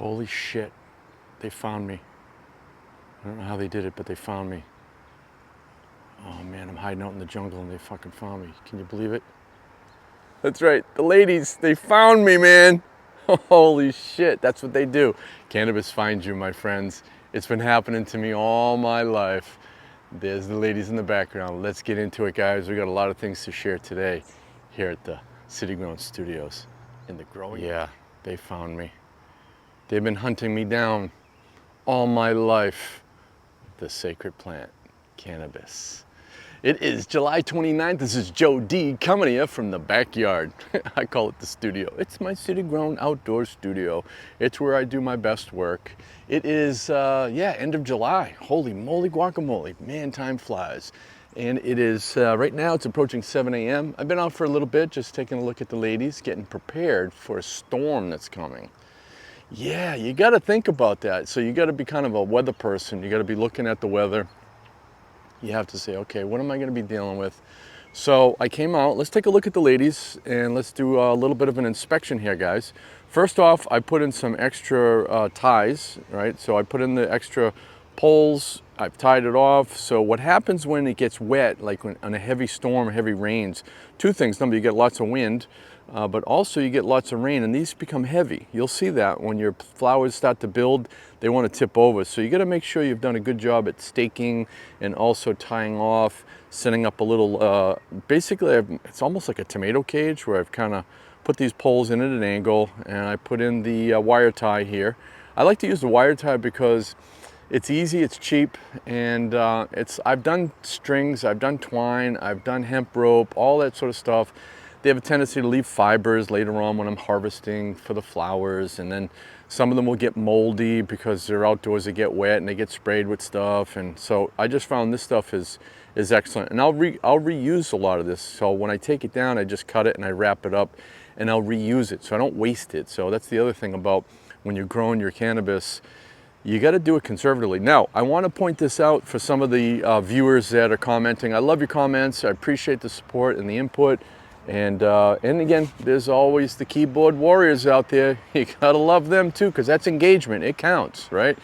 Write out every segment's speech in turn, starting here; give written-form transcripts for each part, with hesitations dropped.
Holy shit, they found me. I don't know how they did it, but they found me. Oh man, I'm hiding out in the jungle and they fucking found me. Can you believe it? That's right, the ladies, they found me, man. Holy shit, that's what they do. Cannabis finds you, my friends. It's been happening to me all my life. There's the ladies in the background. Let's get into it, guys. We got a lot of things to share today here at the City Grown Studios in the Growing. Yeah, they found me. They've been hunting me down all my life. The sacred plant, cannabis. It is July 29th. This is Joe D coming to you from the backyard. I call it the studio. It's my city grown outdoor studio. It's where I do my best work. It is, end of July. Holy moly guacamole. Man, time flies. And it is, right now it's approaching 7 a.m. I've been out for a little bit, just taking a look at the ladies, getting prepared for a storm that's coming. Yeah, you got to think about that. So you got to be kind of a weather person. You got to be looking at the weather. You have to say, okay, what am I going to be dealing with? So I came out. Let's take a look at the ladies and let's do a little bit of an inspection here, guys. First off, I put in some extra ties, right? So I put in the extra poles. I've tied it off. So what happens when it gets wet, like when, on a heavy storm, heavy rains, two things. Number, you get lots of wind. But also you get lots of rain and these become heavy. You'll see that when your flowers start to build, they want to tip over. So you got to make sure you've done a good job at staking and also tying off, setting up a little, basically it's almost like a tomato cage where I've kind of put these poles in at an angle and I put in the wire tie here. I like to use the wire tie because it's easy, it's cheap, and I've done strings, I've done twine, I've done hemp rope, all that sort of stuff. They have a tendency to leave fibers later on when I'm harvesting for the flowers, and then some of them will get moldy because they're outdoors, they get wet and they get sprayed with stuff. And so I just found this stuff is excellent, and I'll reuse a lot of this. So when I take it down, I just cut it and I wrap it up and I'll reuse it so I don't waste it. So that's the other thing about when you're growing your cannabis, you got to do it conservatively. Now, I want to point this out for some of the viewers that are commenting. I love your comments. I appreciate the support and the input. And again, there's always the keyboard warriors out there. You gotta love them too, because that's engagement. It counts, right?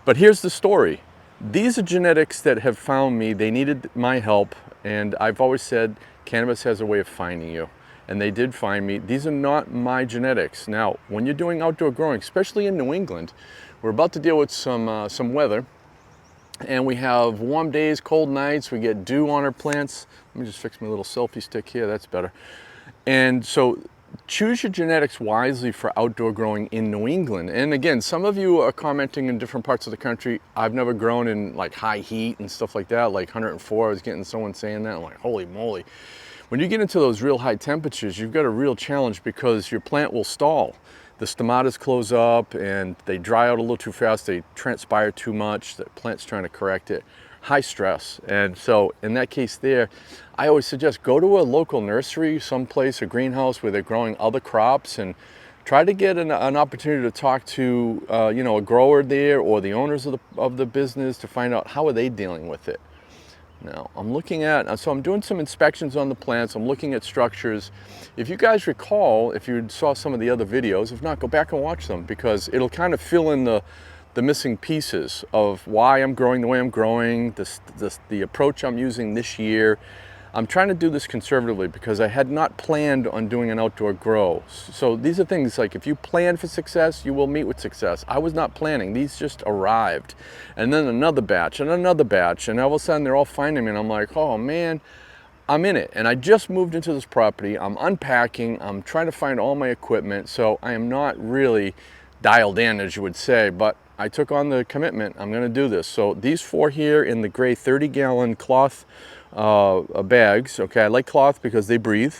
But here's the story. These are genetics that have found me. They needed my help, and I've always said cannabis has a way of finding you. And they did find me. These are not my genetics. Now, when you're doing outdoor growing, especially in New England, we're about to deal with some weather. And we have warm days, cold nights, we get dew on our plants. Let me just fix my little selfie stick here, that's better. And so choose your genetics wisely for outdoor growing in New England. And again, some of you are commenting in different parts of the country. I've never grown in like high heat and stuff like that, like 104, I was getting someone saying that, I'm like, holy moly. When you get into those real high temperatures, you've got a real challenge because your plant will stall. The stomatas close up and they dry out a little too fast, they transpire too much, the plant's trying to correct it. High stress. And so in that case there, I always suggest go to a local nursery, someplace, a greenhouse where they're growing other crops, and try to get an opportunity to talk to a grower there or the owners of the business to find out how are they dealing with it. Now, so I'm doing some inspections on the plants, I'm looking at structures. If you guys recall, if you saw some of the other videos, if not, go back and watch them, because it'll kind of fill in the missing pieces of why I'm growing the way I'm growing, the approach I'm using this year. I'm trying to do this conservatively because I had not planned on doing an outdoor grow. So these are things like if you plan for success, you will meet with success. I was not planning, these just arrived. And then another batch and another batch, and all of a sudden they're all finding me and I'm like, oh man, I'm in it. And I just moved into this property, I'm unpacking, I'm trying to find all my equipment, so I am not really dialed in, as you would say, but I took on the commitment, I'm gonna do this. So these 4 here in the gray 30-gallon cloth bags, okay, I like cloth because they breathe.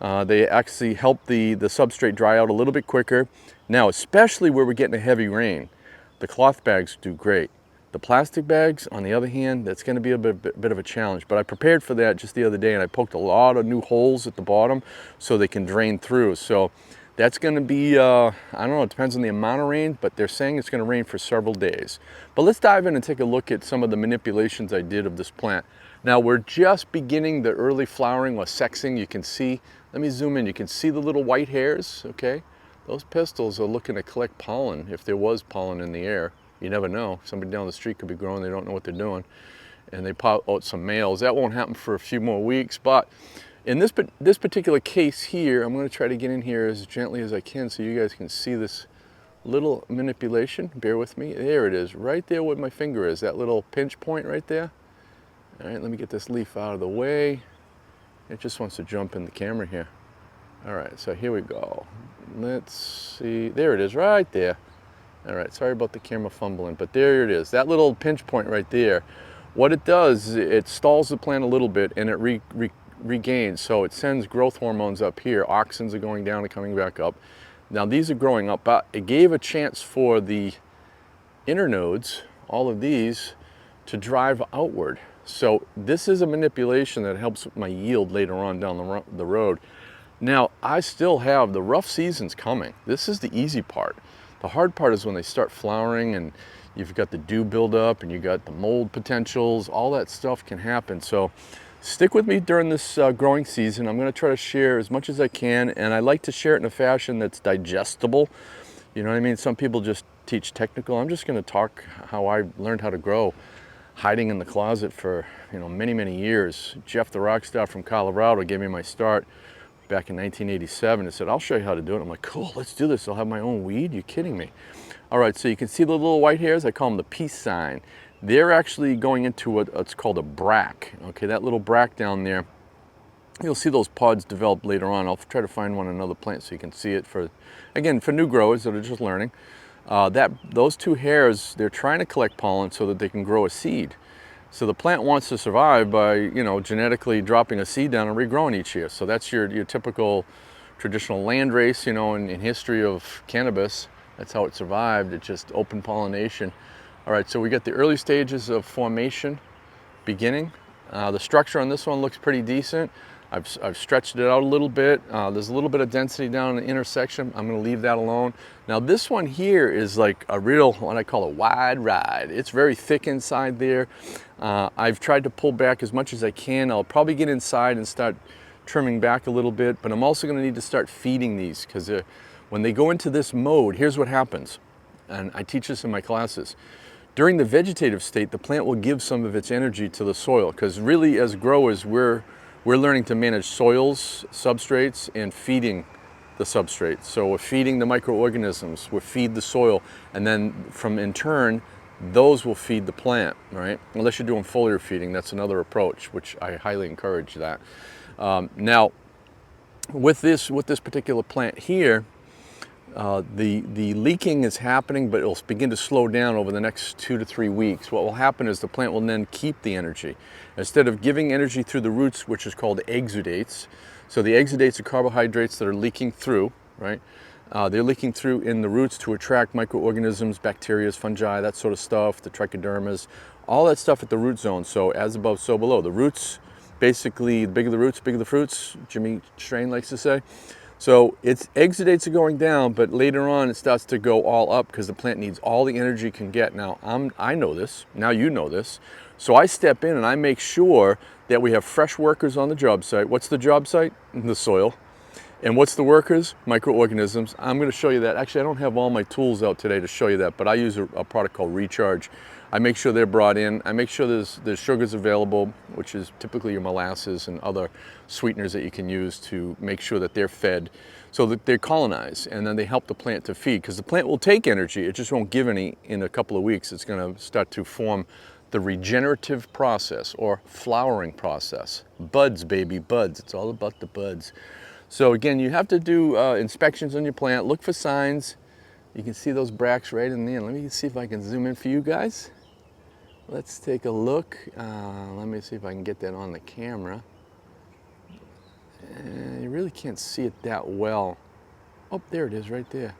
They actually help the substrate dry out a little bit quicker. Now, especially where we're getting a heavy rain, the cloth bags do great. The plastic bags, on the other hand, that's gonna be a bit of a challenge, but I prepared for that just the other day and I poked a lot of new holes at the bottom so they can drain through. So that's going to be, I don't know, it depends on the amount of rain, but they're saying it's going to rain for several days. But let's dive in and take a look at some of the manipulations I did of this plant. Now, we're just beginning the early flowering or sexing. You can see, let me zoom in, you can see the little white hairs, okay? Those pistils are looking to collect pollen, if there was pollen in the air. You never know. Somebody down the street could be growing, they don't know what they're doing, and they pop out some males. That won't happen for a few more weeks, but in this particular case here, I'm going to try to get in here as gently as I can so you guys can see this little manipulation. Bear with me. There it is, right there where my finger is, that little pinch point right there. All right, let me get this leaf out of the way. It just wants to jump in the camera here. All right, so here we go. Let's see, there it is right there. All right, sorry about the camera fumbling, but there it is, that little pinch point right there. What it does is it stalls the plant a little bit and it regains, so it sends growth hormones up here. Auxins are going down and coming back up. Now these are growing up, but it gave a chance for the inner nodes, all of these, to drive outward. So this is a manipulation that helps with my yield later on down the road. Now, I still have the rough seasons coming. This is the easy part. The hard part is when they start flowering and you've got the dew buildup and you got the mold potentials. All that stuff can happen. So stick with me during this growing season. I'm going to try to share as much as I can, and I like to share it in a fashion that's digestible. You know what I mean? Some people just teach technical. I'm just going to talk how I learned how to grow, hiding in the closet for many, many years. Jeff the Rockstar from Colorado gave me my start back in 1987 and said, I'll show you how to do it. I'm like, cool, let's do this. I'll have my own weed. You kidding me? All right, so you can see the little white hairs. I call them the peace sign. They're actually going into what's called a bract. Okay, that little bract down there, you'll see those pods develop later on. I'll try to find one in another plant so you can see it for new growers that are just learning. Those two hairs, they're trying to collect pollen so that they can grow a seed. So the plant wants to survive by, genetically dropping a seed down and regrowing each year. So that's your typical traditional land race, in history of cannabis. That's how it survived. It's just open pollination. All right, so we got the early stages of formation beginning. The structure on this one looks pretty decent. I've stretched it out a little bit. There's a little bit of density down in the intersection. I'm going to leave that alone. Now this one here is like a real, what I call a wide ride. It's very thick inside there. I've tried to pull back as much as I can. I'll probably get inside and start trimming back a little bit, but I'm also going to need to start feeding these because when they go into this mode, here's what happens. And I teach this in my classes. During the vegetative state, the plant will give some of its energy to the soil because really as growers, we're learning to manage soils, substrates, and feeding the substrate. So we're feeding the microorganisms, we feed the soil, and then in turn, those will feed the plant, right? Unless you're doing foliar feeding, that's another approach, which I highly encourage that. Now, with this particular plant here, the leaking is happening, but it'll begin to slow down over the next 2 to 3 weeks. What will happen is the plant will then keep the energy. Instead of giving energy through the roots, which is called exudates. So the exudates are carbohydrates that are leaking through, right? They're leaking through in the roots to attract microorganisms, bacteria, fungi, that sort of stuff, the trichodermas, all that stuff at the root zone. So as above, so below. The roots, basically, the bigger the roots, bigger the fruits, Jimmy Strain likes to say. So its exudates are going down, but later on it starts to go all up because the plant needs all the energy it can get. Now, I know this, now you know this. So I step in and I make sure that we have fresh workers on the job site. What's the job site? The soil. And what's the workers? Microorganisms. I'm going to show you that. Actually, I don't have all my tools out today to show you that, but I use a product called Recharge. I make sure they're brought in. I make sure there's sugars available, which is typically your molasses and other sweeteners that you can use to make sure that they're fed so that they're colonized, and then they help the plant to feed because the plant will take energy. It just won't give any in a couple of weeks. It's going to start to form the regenerative process or flowering process. Buds, baby, buds. It's all about the buds. So again, you have to do inspections on your plant. Look for signs. You can see those bracts right in there. Let me see if I can zoom in for you guys. Let's take a look. Let me see if I can get that on the camera. You really can't see it that well. Oh, there it is right there.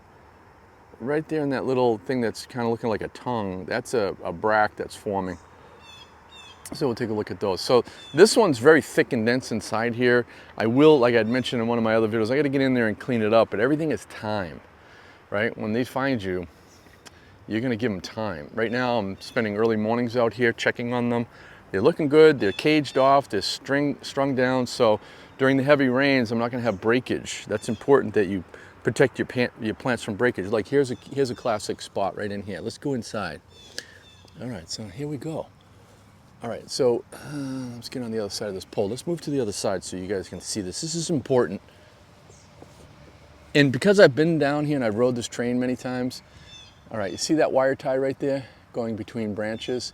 Right there in that little thing that's kind of looking like a tongue. That's a bract that's forming. So we'll take a look at those. So this one's very thick and dense inside here. I will, like I'd mentioned in one of my other videos, I got to get in there and clean it up, but everything is time, right? When they find you, you're going to give them time. Right now, I'm spending early mornings out here checking on them. They're looking good. They're caged off. They're strung down. So during the heavy rains, I'm not going to have breakage. That's important that you protect your plants from breakage. Like here's a classic spot right in here. Let's go inside. All right, so here we go. All right, so let's get on the other side of this pole. Let's move to the other side so you guys can see this. This is important. And because I've been down here and I've rode this train many times, all right, you see that wire tie right there going between branches?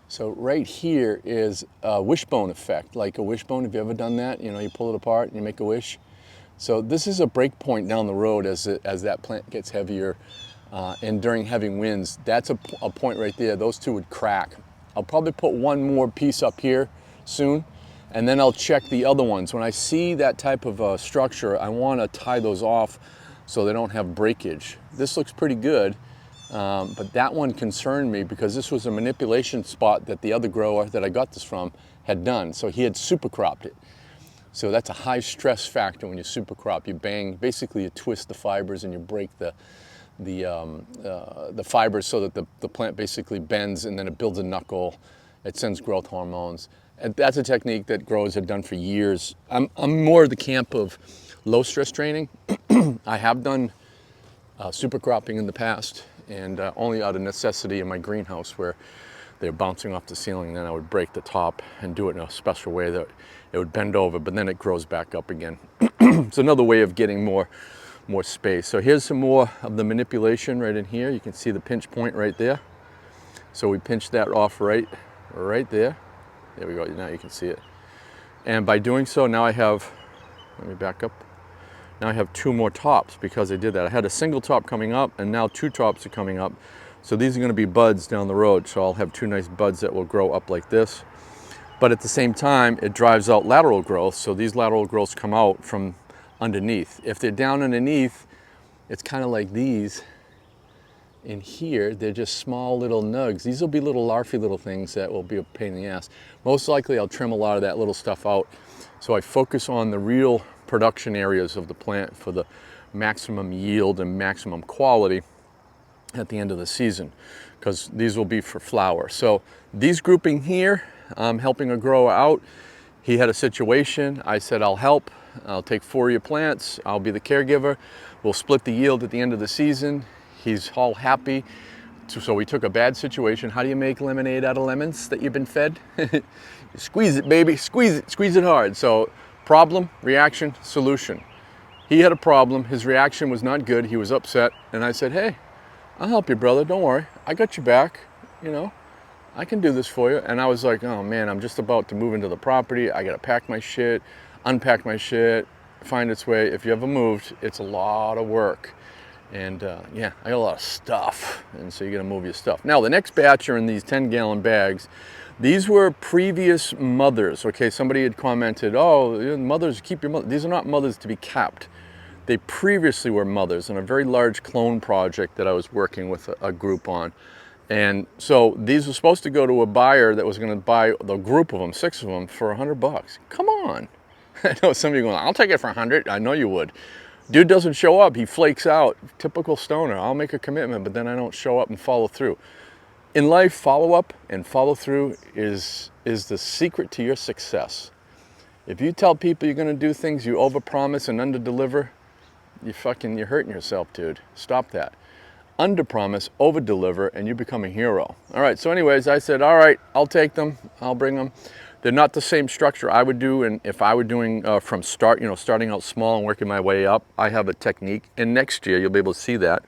So right here is a wishbone effect, like a wishbone. Have you ever done that? You know, you pull it apart and you make a wish. So this is a break point down the road as that plant gets heavier, and during heavy winds, that's a point right there. Those two would crack. I'll probably put one more piece up here soon, and then I'll check the other ones. When I see that type of structure, I want to tie those off so they don't have breakage. This looks pretty good, but that one concerned me because this was a manipulation spot that the other grower that I got this from had done. So he had super cropped it. So that's a high stress factor when you super crop. You bang, basically you twist the fibers and you break the fibers so that the plant basically bends and then it builds a knuckle. It sends growth hormones. And that's a technique that growers have done for years. I'm more the camp of low stress training. I have done super cropping in the past, and only out of necessity in my greenhouse where they're bouncing off the ceiling. Then I would break the top and do it in a special way that it would bend over, but then it grows back up again. It's another way of getting more space. So here's some more of the manipulation right in here. You can see the pinch point right there. So we pinch that off right there. There we go, now you can see it. And by doing so, now I have, let me back up. Now I have two more tops because I did that. I had a single top coming up and now two tops are coming up. So these are gonna be buds down the road. So I'll have two nice buds that will grow up like this. But at the same time, it drives out lateral growth. So these lateral growths come out from underneath. If they're down underneath, it's kind of like these in here. They're just small little nugs. These will be little larfy little things that will be a pain in the ass. Most likely I'll trim a lot of that little stuff out. So I focus on the real production areas of the plant for the maximum yield and maximum quality at the end of the season, because these will be for flower. So these grouping here, I'm helping a grower out. He had a situation. I said, I'll help. I'll take 4 of your plants. I'll be the caregiver. We'll split the yield at the end of the season. He's all happy. So we took a bad situation. How do you make lemonade out of lemons that you've been fed? You squeeze it, baby. Squeeze it hard. So problem, reaction, solution. He had a problem. His reaction was not good. He was upset. And I said, hey, I'll help you, brother. Don't worry. I got your back. You know, I can do this for you. And I was like, oh man, I'm just about to move into the property. I got to pack my shit, unpack my shit, find its way. If you ever moved, it's a lot of work. And yeah, I got a lot of stuff. And so you got to move your stuff. Now, the next batch are in these 10-gallon bags. These were previous mothers. Okay, somebody had commented, oh, mothers, keep your mother. These are not mothers to be kept. They previously were mothers in a very large clone project that I was working with a group on. And so these were supposed to go to a buyer that was going to buy the group of them, 6 of them, for $100. Come on. I know some of you are going, I'll take it for $100. I know you would. Dude doesn't show up. He flakes out. Typical stoner. I'll make a commitment, but then I don't show up and follow through. In life, follow up and follow through is the secret to your success. If you tell people you're going to do things, you overpromise and underdeliver, you're hurting yourself, dude. Stop that. Underpromise, overdeliver, and you become a hero. All right, so anyways, I said, all right, I'll take them. I'll bring them. They're not the same structure I would do, and if I were doing from start, starting out small and working my way up, I have a technique, and next year you'll be able to see that.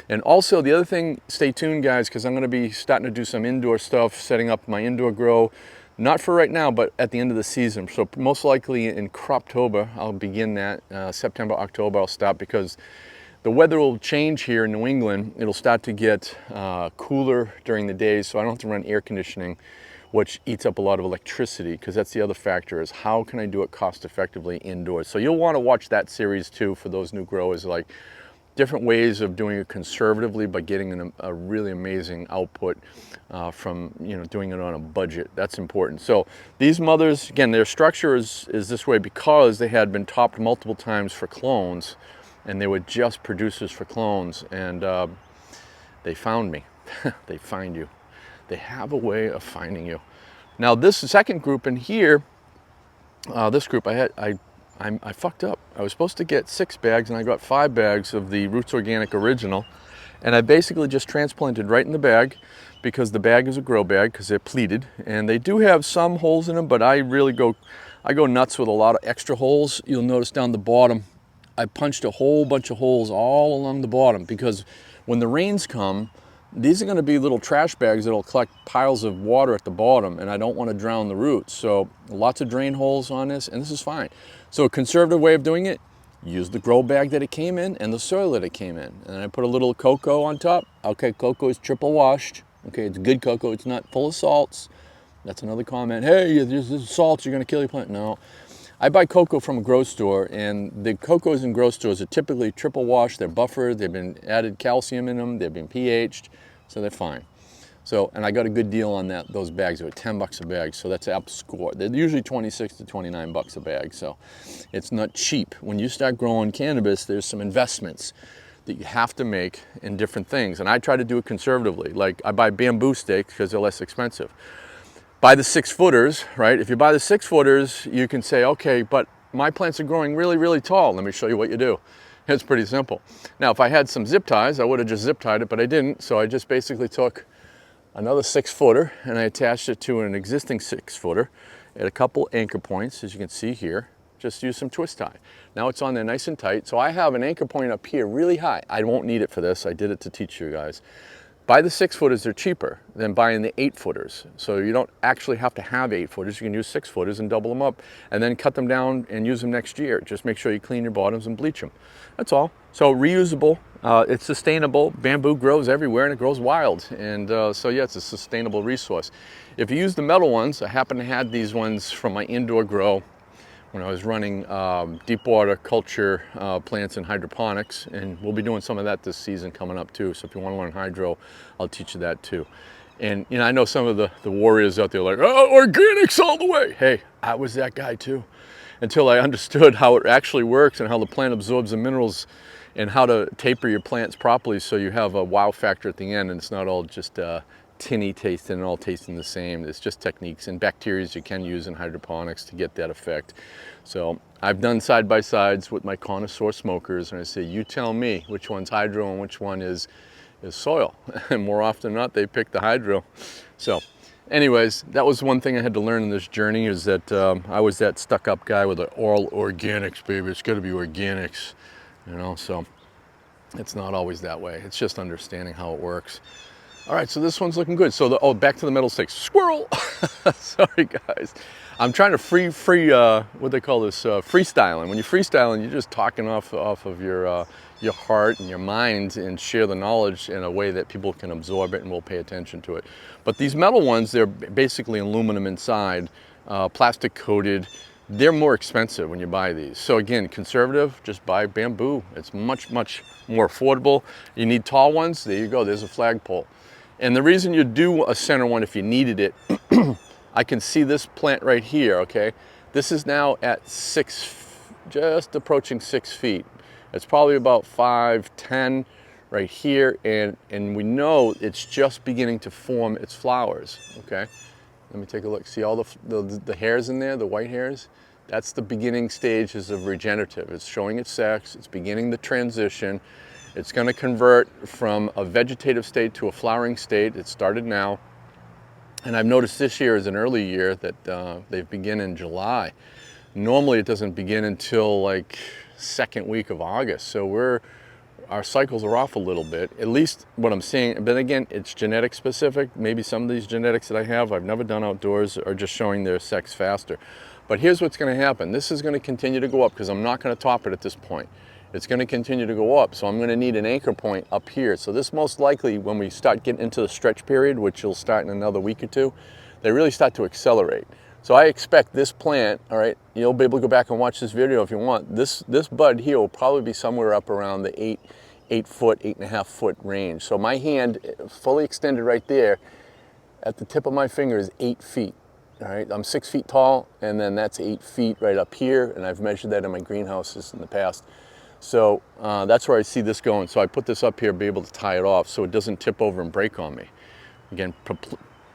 And also the other thing, stay tuned guys, because I'm going to be starting to do some indoor stuff, setting up my indoor grow, not for right now, but at the end of the season. So most likely in Croptober, I'll begin that. September, October, I'll stop, because the weather will change here in New England. It'll start to get cooler during the days, so I don't have to run air conditioning, which eats up a lot of electricity, because that's the other factor, is how can I do it cost effectively indoors. So you'll want to watch that series too for those new growers, like different ways of doing it conservatively but getting a really amazing output from doing it on a budget. That's important. So these mothers, again, their structure is this way because they had been topped multiple times for clones, and they were just producers for clones, and they found me. They find you. They have a way of finding you. Now this second group in here, this group I I fucked up. I was supposed to get 6 bags and I got 5 bags of the Roots Organic Original. And I basically just transplanted right in the bag because the bag is a grow bag because they're pleated. And they do have some holes in them, but I go nuts with a lot of extra holes. You'll notice down the bottom, I punched a whole bunch of holes all along the bottom because when the rains come, these are going to be little trash bags that'll collect piles of water at the bottom, and I don't want to drown the roots. So lots of drain holes on this, and this is fine. So a conservative way of doing it, use the grow bag that it came in and the soil that it came in. And I put a little cocoa on top. Okay, cocoa is triple washed. Okay, it's good cocoa. It's not full of salts. That's another comment. Hey, there's salts, you're going to kill your plant. No. I buy cocoa from a grow store, and the cocos in grow stores are typically triple washed. They're buffered. They've been added calcium in them. They've been pH'd, so they're fine. So, and I got a good deal on those bags. They were 10 bucks a bag, so that's up score. They're usually 26 to 29 bucks a bag, so it's not cheap. When you start growing cannabis, there's some investments that you have to make in different things, and I try to do it conservatively. Like I buy bamboo stakes because they're less expensive. Buy the 6-footers, right? If you buy the 6-footers, you can say, okay, but my plants are growing really, really tall. Let me show you what you do. It's pretty simple. Now, if I had some zip ties, I would have just zip tied it, but I didn't. So I just basically took another 6-footer and I attached it to an existing 6-footer at a couple anchor points, as you can see here. Just use some twist tie. Now it's on there nice and tight. So I have an anchor point up here really high. I won't need it for this. I did it to teach you guys. Buy the 6-footers, they're cheaper than buying the 8-footers. So you don't actually have to have 8-footers. You can use 6-footers and double them up and then cut them down and use them next year. Just make sure you clean your bottoms and bleach them. That's all. So reusable, it's sustainable. Bamboo grows everywhere and it grows wild. And so yeah, it's a sustainable resource. If you use the metal ones, I happen to have these ones from my indoor grow when I was running deep water culture plants in hydroponics, and we'll be doing some of that this season coming up too. So if you want to learn hydro, I'll teach you that too. And you know, I know some of the warriors out there are like, oh, organics all the way. Hey, I was that guy too, until I understood how it actually works and how the plant absorbs the minerals and how to taper your plants properly so you have a wow factor at the end and it's not all just tinny tasting and all tasting the same. It's just techniques and bacteria you can use in hydroponics to get that effect. So I've done side-by-sides with my connoisseur smokers, and I say, you tell me which one's hydro and which one is soil. And more often than not, they pick the hydro. So anyways, that was one thing I had to learn in this journey, is that I was that stuck-up guy with the all organics, baby. It's got to be organics, you know. So it's not always that way. It's just understanding how it works. All right, so this one's looking good. So back to the metal stakes. Squirrel! Sorry, guys. I'm trying to what they call this, freestyling. When you're freestyling, you're just talking off of your heart and your mind and share the knowledge in a way that people can absorb it and will pay attention to it. But these metal ones, they're basically aluminum inside, plastic coated. They're more expensive when you buy these. So again, conservative, just buy bamboo. It's much, much more affordable. You need tall ones, there you go, there's a flagpole. And the reason you do a center one if you needed it, I can see this plant right here, okay? This is now at just approaching 6 feet. It's probably about 5'10" right here, and we know it's just beginning to form its flowers, okay? Let me take a look. See all the hairs in there, the white hairs? That's the beginning stages of regenerative. It's showing its sex, it's beginning the transition. It's going to convert from a vegetative state to a flowering state. It started now. And I've noticed this year is an early year that they begin in July. Normally it doesn't begin until like second week of August. So our cycles are off a little bit, at least what I'm seeing. But again, it's genetic specific. Maybe some of these genetics that I've never done outdoors, are just showing their sex faster. But here's what's going to happen. This is going to continue to go up because I'm not going to top it at this point. It's going to continue to go up, so I'm going to need an anchor point up here. So this most likely, when we start getting into the stretch period, which will start in another week or two, they really start to accelerate. So I expect this plant, all right, you'll be able to go back and watch this video if you want. This bud here will probably be somewhere up around the 8.5 foot range. So my hand, fully extended right there, at the tip of my finger is 8 feet. All right, I'm 6 feet tall, and then that's 8 feet right up here, and I've measured that in my greenhouses in the past. So that's where I see this going. So I put this up here, be able to tie it off so it doesn't tip over and break on me. Again,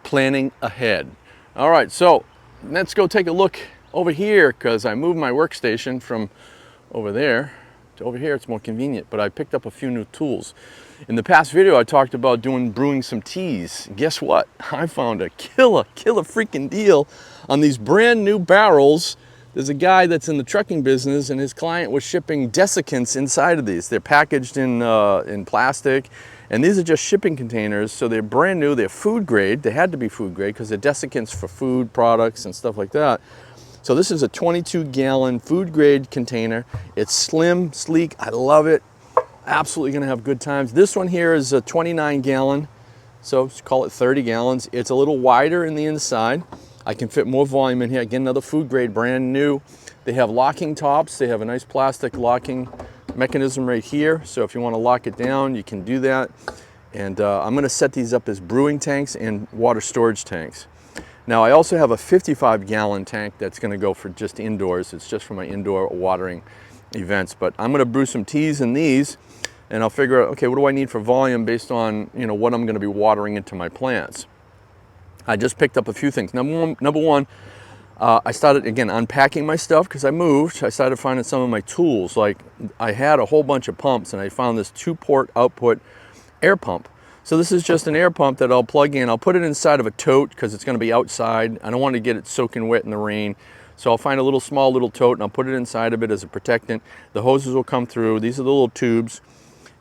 planning ahead. All right, so let's go take a look over here, because I moved my workstation from over there to over here, it's more convenient, but I picked up a few new tools. In the past video, I talked about brewing some teas. Guess what? I found a killer freaking deal on these brand new barrels. There's a guy that's in the trucking business, and his client was shipping desiccants inside of these. They're packaged in plastic, and these are just shipping containers, so they're brand new. They're food grade. They had to be food grade because they're desiccants for food products and stuff like that. So this is a 22-gallon food grade container. It's slim, sleek. I love it. Absolutely gonna have good times. This one here is a 29-gallon, so just call it 30 gallons. It's a little wider in the inside. I can fit more volume in here. Again, another food grade, brand new. They have locking tops. They have a nice plastic locking mechanism right here. So if you want to lock it down, you can do that. And I'm gonna set these up as brewing tanks and water storage tanks. Now I also have a 55-gallon tank that's gonna go for just indoors. It's just for my indoor watering events. But I'm gonna brew some teas in these, and I'll figure out, okay, what do I need for volume based on, you know, what I'm gonna be watering into my plants. I just picked up a few things. Number one, I started, again, unpacking my stuff because I moved. I started finding some of my tools. Like, I had a whole bunch of pumps, and I found this 2-port output air pump. So this is just an air pump that I'll plug in. I'll put it inside of a tote because it's going to be outside. I don't want to get it soaking wet in the rain. So I'll find a small little tote, and I'll put it inside of it as a protectant. The hoses will come through. These are the little tubes.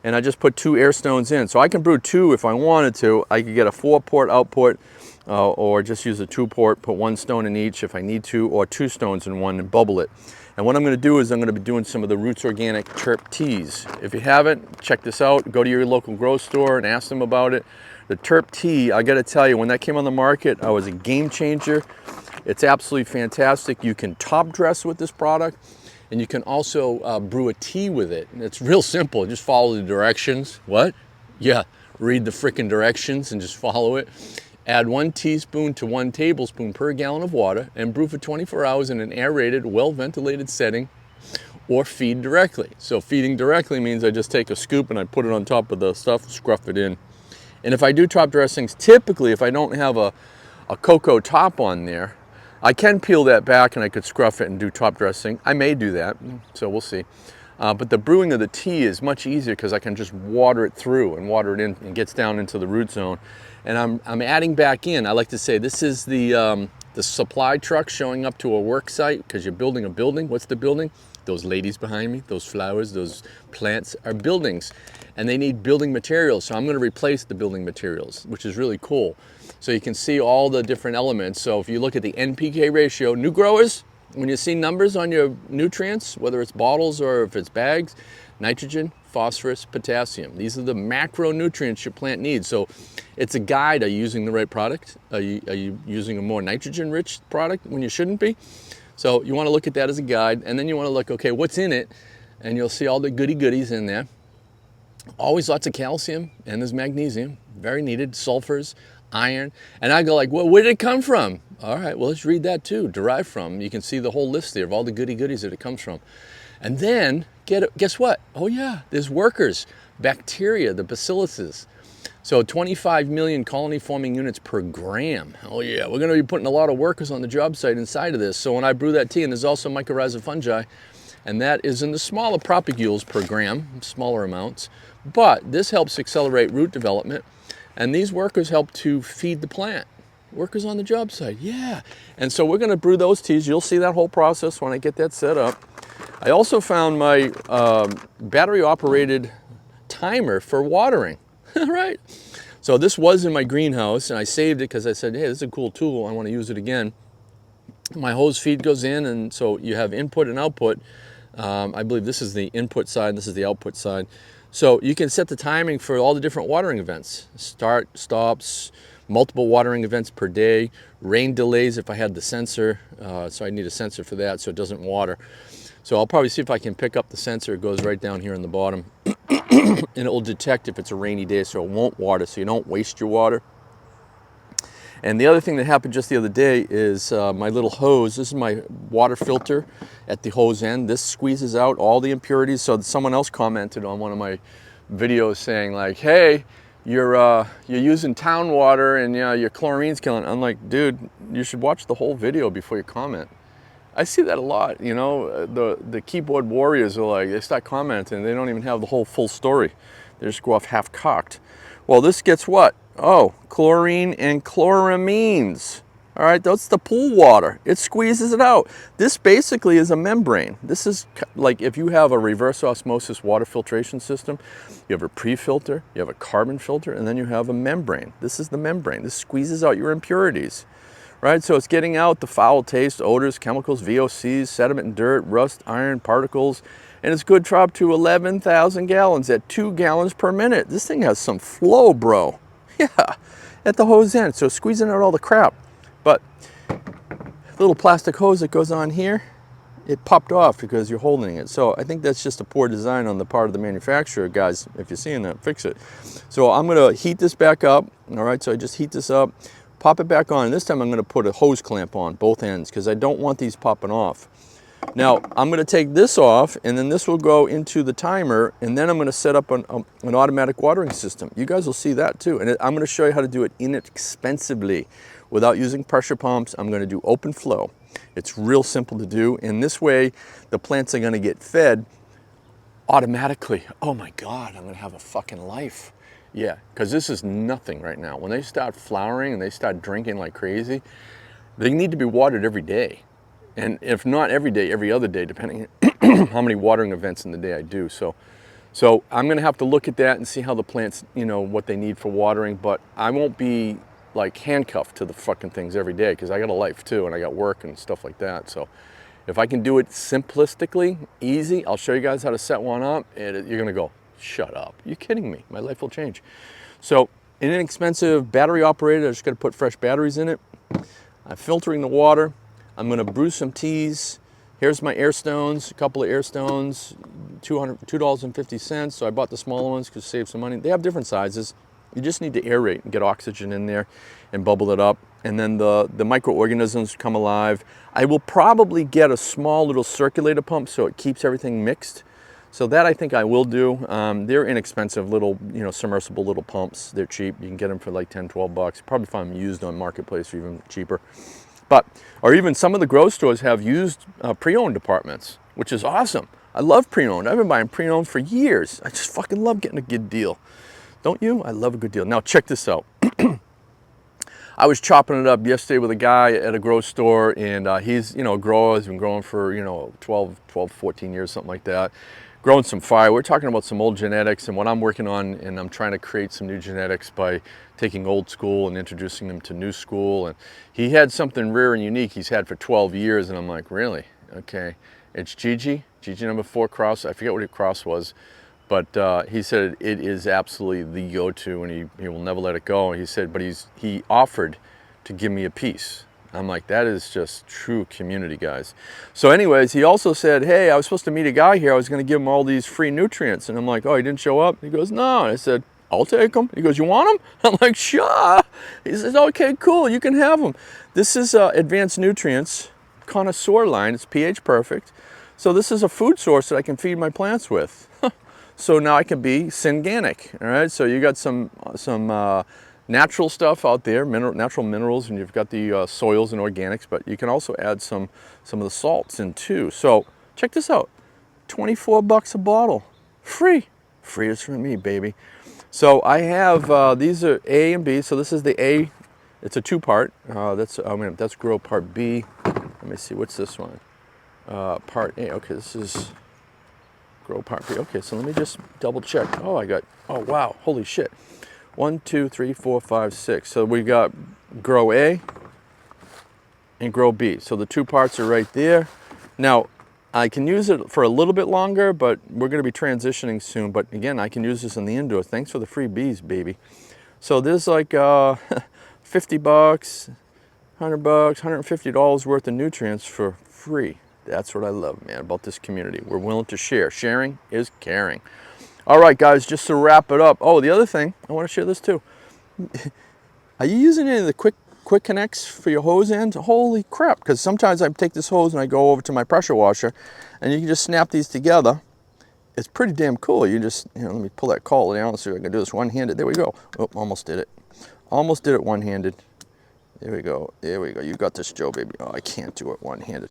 And I just put 2 air stones in. So I can brew 2 if I wanted to. I could get a 4-port output, or just use a 2-port, put 1 stone in each if I need to, or 2 stones in one and bubble it. And what I'm gonna do is I'm gonna be doing some of the Roots Organic Terp teas. If you haven't, check this out. Go to your local grocery store and ask them about it. The Terp tea, I gotta tell you, when that came on the market, I was a game changer. It's absolutely fantastic. You can top dress with this product, and you can also brew a tea with it. And it's real simple, just follow the directions. What? Yeah, read the frickin' directions and just follow it. Add 1 teaspoon to 1 tablespoon per gallon of water and brew for 24 hours in an aerated, well-ventilated setting, or feed directly. So feeding directly means I just take a scoop and I put it on top of the stuff, scruff it in. And if I do top dressings, typically if I don't have a cocoa top on there, I can peel that back and I could scruff it and do top dressing. I may do that, so we'll see. But the brewing of the tea is much easier because I can just water it through and water it in, and gets down into the root zone. And I'm adding back in, I like to say, this is the supply truck showing up to a work site because you're building a building. What's the building? Those ladies behind me, those flowers, those plants are buildings, and they need building materials. So I'm going to replace the building materials, which is really cool. So you can see all the different elements. So if you look at the NPK ratio, new growers, when you see numbers on your nutrients, whether it's bottles or if it's bags, nitrogen, phosphorus, potassium. These are the macronutrients your plant needs. So it's a guide. Are you using the right product? Are you using a more nitrogen-rich product when you shouldn't be? So you want to look at that as a guide, and then you want to look, okay, what's in it? And you'll see all the goodies in there. Always lots of calcium, and there's magnesium, very needed, sulfurs, iron. And I go like, well, where did it come from? All right, well, let's read that too, derived from. You can see the whole list there of all the goodies that it comes from. And then, guess what? Oh yeah, there's workers, bacteria, the bacilluses. So 25 million colony forming units per gram. Oh yeah, we're gonna be putting a lot of workers on the job site inside of this. So when I brew that tea, and there's also mycorrhiza fungi, and that is in the smaller propagules per gram, smaller amounts. But this helps accelerate root development, and these workers help to feed the plant. Workers on the job site, yeah. And so we're gonna brew those teas. You'll see that whole process when I get that set up. I also found my battery-operated timer for watering, right? So this was in my greenhouse, and I saved it because I said, hey, this is a cool tool. I want to use it again. My hose feed goes in, and so you have input and output. I believe this is the input side, this is the output side. So you can set the timing for all the different watering events. Start, stops, multiple watering events per day, rain delays if I had the sensor. So I need a sensor for that so it doesn't water. So I'll probably see if I can pick up the sensor. It goes right down here in the bottom. And it will detect if it's a rainy day, so it won't water, so you don't waste your water. And the other thing that happened just the other day is my little hose. This is my water filter at the hose end. This squeezes out all the impurities. So someone else commented on one of my videos saying like, hey, you're using town water and your chlorine's killing. I'm like, dude, you should watch the whole video before you comment. I see that a lot, you know. The keyboard warriors are like, they start commenting, they don't even have the whole full story. They just go off half-cocked. Well, this gets what? Oh, chlorine and chloramines. All right, that's the pool water. It squeezes it out. This basically is a membrane. This is like if you have a reverse osmosis water filtration system, you have a pre-filter, you have a carbon filter, and then you have a membrane. This is the membrane. This squeezes out your impurities, right? So it's getting out the foul taste, odors, chemicals, VOCs, sediment and dirt, rust, iron, particles, and it's good for up to 11,000 gallons at 2 gallons per minute. This thing has some flow, bro. Yeah, at the hose end. So squeezing out all the crap. But the little plastic hose that goes on here, it popped off because you're holding it. So I think that's just a poor design on the part of the manufacturer. Guys, if you're seeing that, fix it. So I'm gonna heat this back up. All right, so I just heat this up, pop it back on. This time I'm gonna put a hose clamp on both ends because I don't want these popping off. Now I'm gonna take this off, and then this will go into the timer, and then I'm gonna set up an automatic watering system. You guys will see that too. And I'm gonna show you how to do it inexpensively. Without using pressure pumps, I'm gonna do open flow. It's real simple to do, and this way the plants are gonna get fed automatically. Oh my God, I'm gonna have a fucking life. Yeah, because this is nothing right now. When they start flowering and they start drinking like crazy, they need to be watered every day. And if not every day, every other day, depending on how many watering events in the day I do. So I'm gonna have to look at that and see how the plants, you know, what they need for watering, but I won't be like handcuffed to the fucking things every day because I got a life too and I got work and stuff like that. So if I can do it simplistically, easy, I'll show you guys how to set one up, and you're gonna go, shut up, you kidding me? My life will change. So an inexpensive battery operated, I just gotta put fresh batteries in it. I'm filtering the water. I'm gonna brew some teas. Here's my air stones, a couple of air stones, $2.50. So I bought the smaller ones because save some money. They have different sizes. You just need to aerate and get oxygen in there and bubble it up. And then the microorganisms come alive. I will probably get a small little circulator pump so it keeps everything mixed. So that I think I will do. They're inexpensive little, you know, submersible little pumps. They're cheap. You can get them for like 10, 12 bucks. Probably find them used on Marketplace or even cheaper. But, or even some of the grow stores have used pre-owned departments, which is awesome. I love pre-owned. I've been buying pre-owned for years. I just fucking love getting a good deal. Don't you? I love a good deal. Now check this out. I was chopping it up yesterday with a guy at a grow store, and he's, you know, a grower. He's been growing for, you know, 12, 14 years, something like that. Growing some fire. We're talking about some old genetics and what I'm working on, and I'm trying to create some new genetics by taking old school and introducing them to new school. And he had something rare and unique he's had for 12 years, and I'm like, really? Okay. It's Gigi number 4 cross. I forget what the cross was. But he said it is absolutely the go-to, and he will never let it go. He said, but he offered to give me a piece. I'm like, that is just true community, guys. So anyways, he also said, hey, I was supposed to meet a guy here. I was going to give him all these free nutrients. And I'm like, oh, he didn't show up? He goes, no. And I said, I'll take them. He goes, you want them? I'm like, sure. He says, okay, cool. You can have them. This is Advanced Nutrients connoisseur line. It's pH perfect. So this is a food source that I can feed my plants with. So now I can be synganic, all right? So you got some natural stuff out there, natural minerals, and you've got the soils and organics, but you can also add some of the salts in too. So check this out, 24 bucks a bottle, free. Free is for me, baby. So I have, these are A and B, so this is the A, it's a 2-part. That's grow part B. Let me see, what's this one? Part A, okay, this is grow part B. Okay, so let me just double check. Oh, oh wow, holy shit. 1, 2, 3, 4, 5, 6. So we got grow A and grow B. So the 2 parts are right there. Now, I can use it for a little bit longer, but we're gonna be transitioning soon. But again, I can use this in the indoor. Thanks for the free bees, baby. So there's like 50 bucks, 100 bucks, $150 worth of nutrients for free. That's what I love, man, about this community. We're willing to share. Sharing is caring. All right, guys, just to wrap it up. Oh, the other thing, I want to share this too. Are you using any of the quick connects for your hose ends? Holy crap, because sometimes I take this hose and I go over to my pressure washer, and you can just snap these together. It's pretty damn cool. You just, you know, let me pull that collar down. Let's see if I can do this one-handed. There we go. Oh, almost did it. Almost did it one-handed. There we go. There we go. You got this, Joe, baby. Oh, I can't do it one-handed.